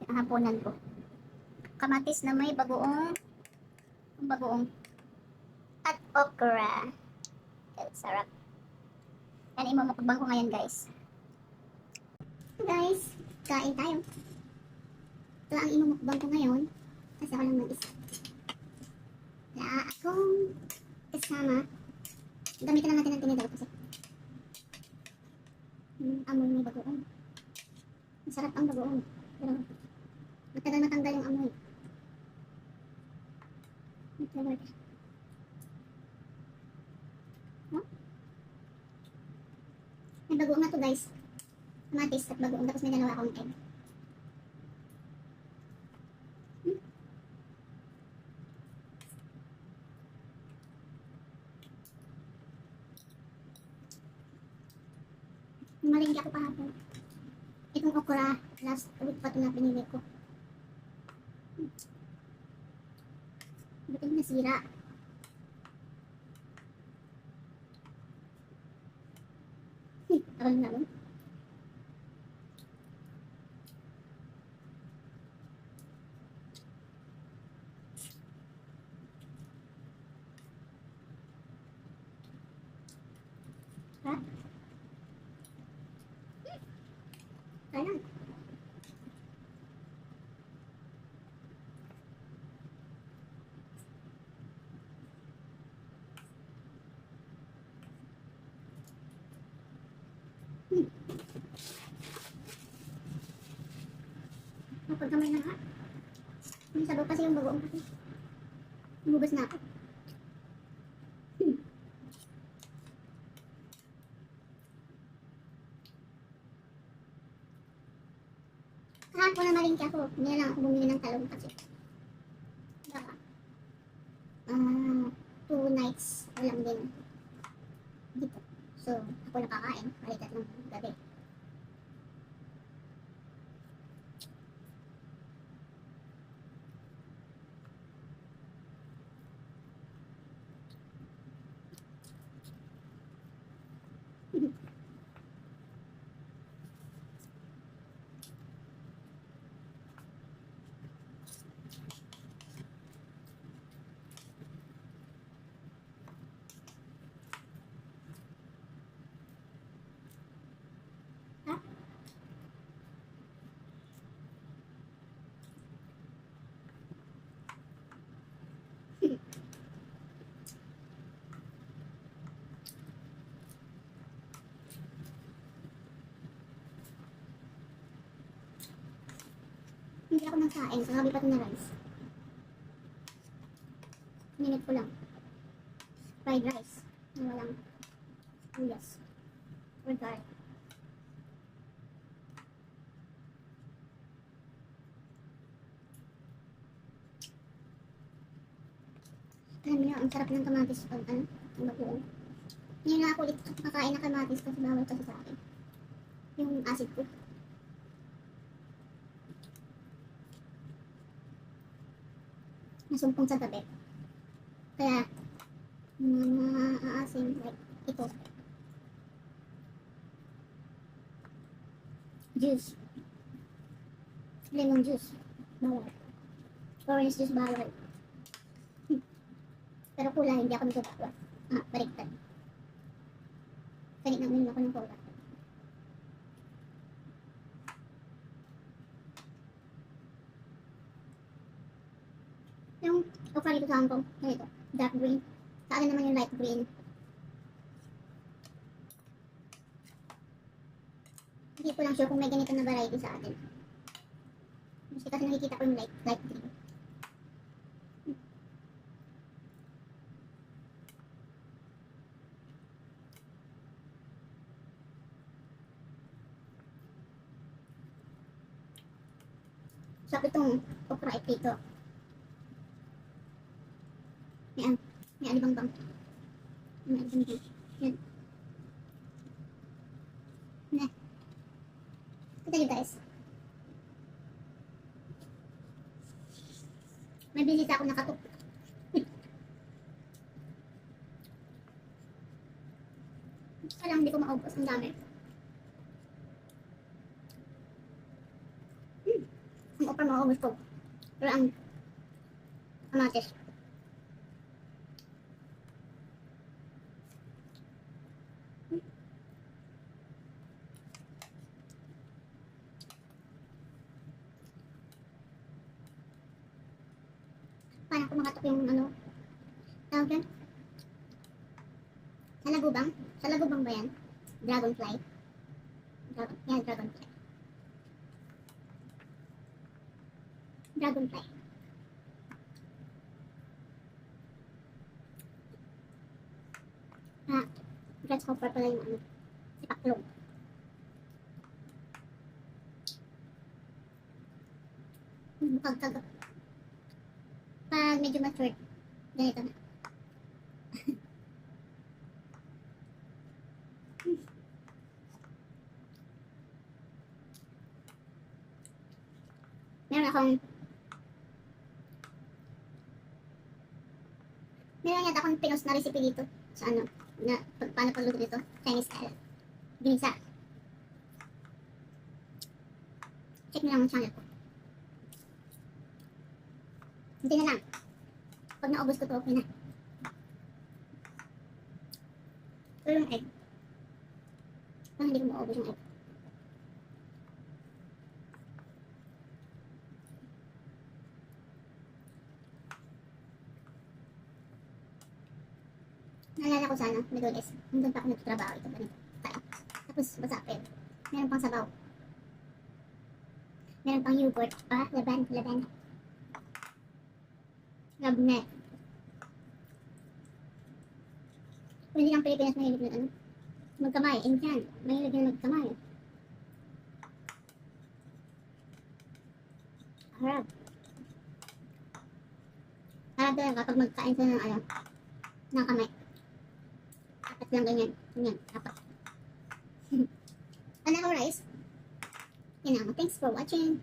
Ang hapunan ko. Kamatis na may bagoong at okra. Sarap. Yan, imumukbang ko ngayon, guys. Guys, kain tayo. Ito ang imumukbang ko ngayon. Kasi ako lang mag-isa. Wala akong kasama. Gamitin lang natin ang tinidor kasi. Amoy may bagoong. Masarap ang bagoong. Pero matagal matanggal yung amoy. Mag-flavor ka. Oh? May bagoong na to, guys. Kamatis at bagoong. Tapos may dalawa akong egg. Malingki ako kahapon. Itong okra, last week pa ito na pinili ko. Buti nasira. Ako lang naman. Ha? Kaya. Kapag kamay na nga. May sabaw kasi yung bagoong kasi. Umugas na ako. Kahapon na malingki ako. Hindi na lang ako bumili ng talong kasi. Baka. 2 nights walang din dito. So, ako nakakain. Kalikat ng gabi. Ha? Hindi ako nagkain. Sa gabi pa ito na rice. Minute ko lang. Fried rice. Na walang sibuyas. Or garlic. Alam niyo, ang sarap ng kamatis pag ang bagoong. Ngayon na ako ulit kakain na kamatis kasi bawal kasi sa akin. Yung acid ko. Nasumpong sa gabi. Kaya, maaasim like ito. Juice. Lemon juice. Bawal. Orange juice bawal. Pero kulay, hindi ako nagagawa. Baliktad. Kanina uminom ako ng cola. Yung okra dito sa Hong Kong, ganito, dark green. Sa akin naman yung light green. Hindi ko lang sure kung may ganito na variety sa atin. Kasi nakikita ko yung light green. Sarap itong okra dito. May alibang-bang. May alibang-bang. Yan. Ne. Kita nyo guys. May bilis ako nakatok. Kaya lang hindi ko maubos. Ang dami. Ang offer mo, ubus ko. Pero ang kamatis. Paano kumakatok yung ano? Tawag yan? Sa lagubang? Sa lagubang ba yan? Dragonfly? Yan, dragonfly. Dragonfly. Ah, grasshopper pala yung ano, si Paklong. Bukag-kag. Pag medyo matured, ganito na. Meron yata akong pinost na recipe dito sa ano, na paano pagluto dito, Chinese style. Ginisa. Check nyo lang ang channel ko. Hindi na lang. Pag naubos ko to, okay na. Pero yung egg. Parang hindi ko maubos yung egg. Naalala ko sana, Middle East. Nandun pa ako nagtatrabaho. Ito ganito. Tayo. Tapos, masapin. Meron pang sabaw. Meron pang yogurt. Laban. Labne. Kung hindi lang Pilipinas mahilig na ano, magkamay. Indian. Mahilig na magkamay. Harap. Harap talaga kapag magkain sila ng ano, ng kamay. Apat lang ganyan. Ganyan. Apat. Ano ako rice? Yan na. Thanks for watching.